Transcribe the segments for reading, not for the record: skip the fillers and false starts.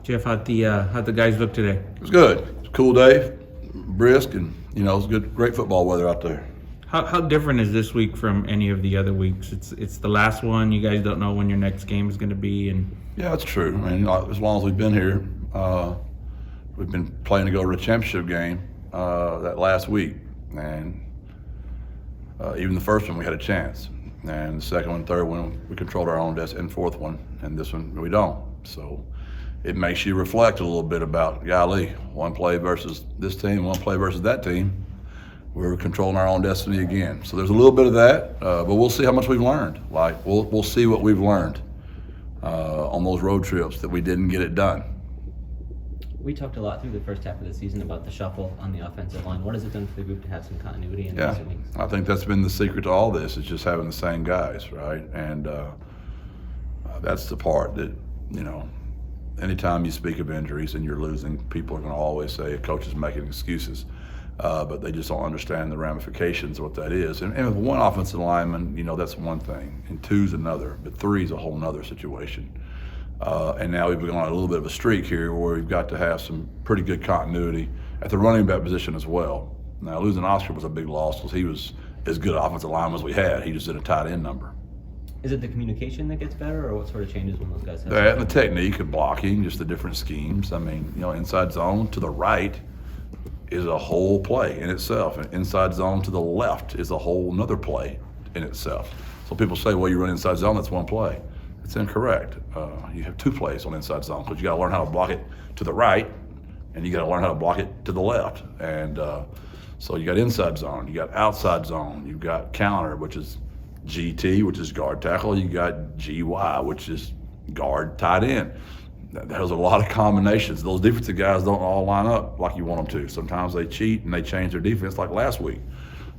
Jeff, how'd the guys look today? It was good. It was a cool day, brisk, and it was good, great football weather out there. How different is this week from any of the other weeks? It's the last one. You guys don't know when your next game is going to be, and yeah, that's true. I mean, as long as we've been here, we've been playing to go to the championship game that last week, and even the first one we had a chance, and the second one, third one we controlled our own destiny, and fourth one, and this one we don't. So it makes you reflect a little bit about, golly, one play versus this team, one play versus that team. We're controlling our own destiny again. So there's a little bit of that, but we'll see how much we've learned. Like we'll see what we've learned on those road trips that we didn't get it done. We talked a lot through the first half of the season about the shuffle on the offensive line. What has it done for the group to have some continuity in recent weeks? I think that's been the secret to all this, is just having the same guys, right? And that's the part that, anytime you speak of injuries and you're losing, people are going to always say a coach is making excuses. But they just don't understand the ramifications of what that is. And with one offensive lineman, that's one thing, and two's another, but three's a whole nother situation. And now we've gone on a little bit of a streak here where we've got to have some pretty good continuity at the running back position as well. Now, losing Oscar was a big loss because he was as good an offensive lineman as we had. He just did a tight end number. Is it the communication that gets better, or what sort of changes when those guys have? That and the technique of blocking, just the different schemes. I mean, inside zone to the right is a whole play in itself, and inside zone to the left is a whole nother play in itself. So people say, well, you run inside zone, that's one play. It's incorrect. You have two plays on inside zone because you got to learn how to block it to the right, and you got to learn how to block it to the left. And so you got inside zone, you got outside zone, you've got counter, which is GT, which is guard tackle. You got GY, which is guard tight end. There's a lot of combinations. Those defensive guys don't all line up like you want them to. Sometimes they cheat and they change their defense, like last week.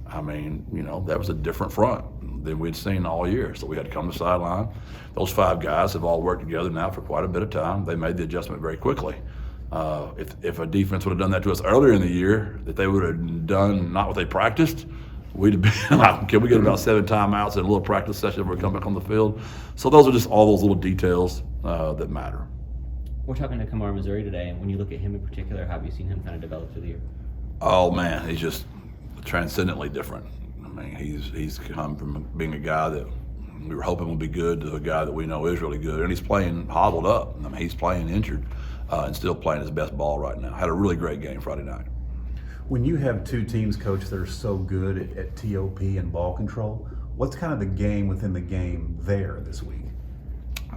I mean, that was a different front than we'd seen all year. So we had to come to the sideline. Those five guys have all worked together now for quite a bit of time. They made the adjustment very quickly. If a defense would have done that to us earlier in the year, that they would have done not what they practiced, we'd have been like, can we get about 7 timeouts and a little practice session before we come back on the field? So those are just all those little details that matter. We're talking to Kamar Missouri today, and when you look at him in particular, how have you seen him kind of develop through the year? Oh man, he's just transcendently different. I mean, he's come from being a guy that we were hoping would be good to a guy that we know is really good, and he's playing hobbled up. I mean, he's playing injured and still playing his best ball right now. Had a really great game Friday night. When you have two teams, Coach, that are so good at TOP and ball control, what's kind of the game within the game there this week?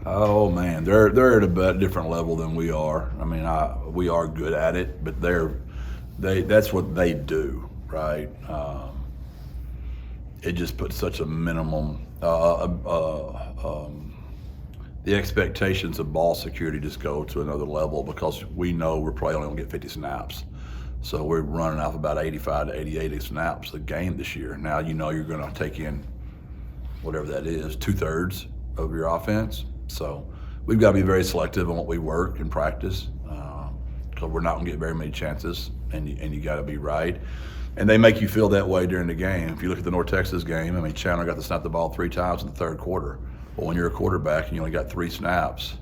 Oh man, they're at a different level than we are. I mean, we are good at it, but that's what they do, right? It just puts such a minimum. The expectations of ball security just go to another level because we know we're probably only going to get 50 snaps. So we're running off about 85 to 88 snaps a game this year. Now you're going to take in whatever that is, 2/3 of your offense. So we've got to be very selective on what we work and practice because we're not going to get very many chances, and you got to be right. And they make you feel that way during the game. If you look at the North Texas game, I mean, Chandler got to snap the ball 3 times in the third quarter. But when you're a quarterback and you only got 3 snaps,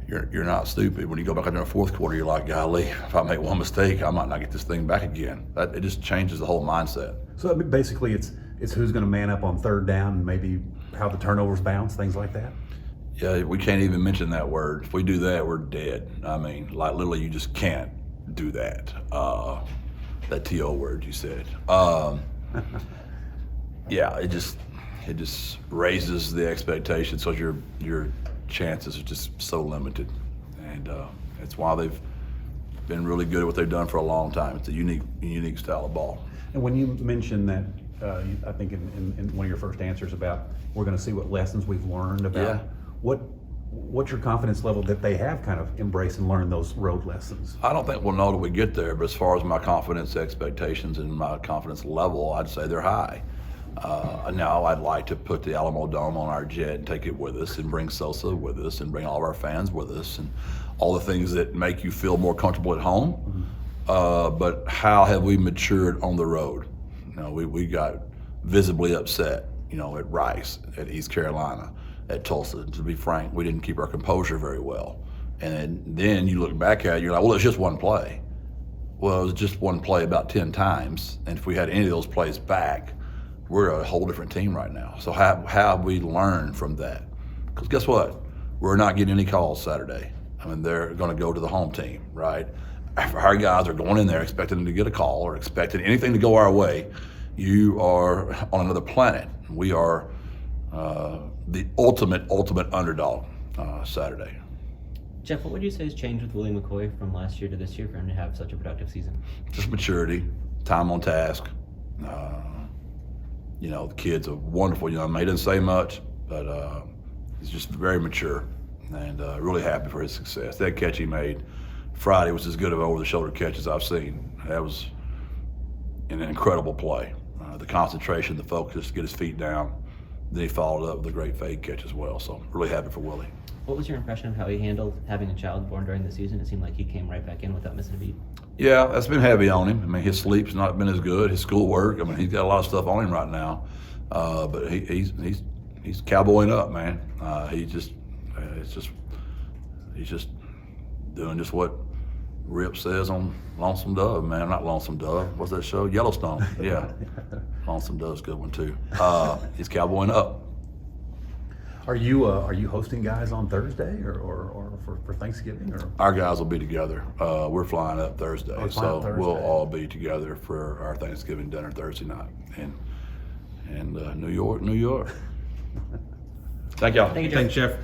you're not stupid. When you go back into the fourth quarter, you're like, golly, if I make one mistake, I might not get this thing back again. It just changes the whole mindset. So basically it's who's going to man up on third down and maybe how the turnovers bounce, things like that? Yeah, we can't even mention that word. If we do that, we're dead. I mean, like literally you just can't do that. That TO word you said. Yeah, it just raises the expectations because your chances are just so limited, and it's why they've been really good at what they've done for a long time. It's a unique style of ball. And when you mentioned that, I think in one of your first answers about we're going to see what lessons we've learned about, what's your confidence level that they have kind of embraced and learned those road lessons? I don't think we'll know till we get there, but as far as my confidence expectations and my confidence level, I'd say they're high. Now I'd like to put the Alamo Dome on our jet and take it with us and bring Sosa with us and bring all of our fans with us and all the things that make you feel more comfortable at home. But how have we matured on the road? We got visibly upset, at Rice, at East Carolina, at Tulsa. To be frank, we didn't keep our composure very well. And then you look back at it, you're like, well, it's just one play. Well, it was just one play about 10 times. And if we had any of those plays back, we're a whole different team right now. So how have we learned from that? Because guess what? We're not getting any calls Saturday. I mean, they're going to go to the home team, right? Our guys are going in there expecting to get a call or expecting anything to go our way. You are on another planet. We are the ultimate underdog Saturday. Jeff, what would you say has changed with Willie McCoy from last year to this year for him to have such a productive season? Just maturity, time on task. You know, the kid's a wonderful young man. He doesn't say much, but he's just very mature and really happy for his success. That catch he made Friday was as good of an over-the-shoulder catch as I've seen. That was an incredible play. The concentration, the focus, to get his feet down. Then he followed up with a great fade catch as well. So really happy for Willie. What was your impression of how he handled having a child born during the season? It seemed like he came right back in without missing a beat. Yeah, that's been heavy on him. I mean, his sleep's not been as good. His schoolwork, I mean, he's got a lot of stuff on him right now. But he's cowboying up, man. He's just doing just what Rip says on Lonesome Dove, man. Not Lonesome Dove. What's that show? Yellowstone. Yeah. Lonesome Dove's a good one too. He's cowboying up. Are you hosting guys on Thursday or for Thanksgiving? Or Our guys will be together. We're flying up Thursday, flying so up Thursday. we'll all be together for our Thanksgiving dinner Thursday night in New York. Thank y'all. Thank you, Jeff. Thanks, Jeff.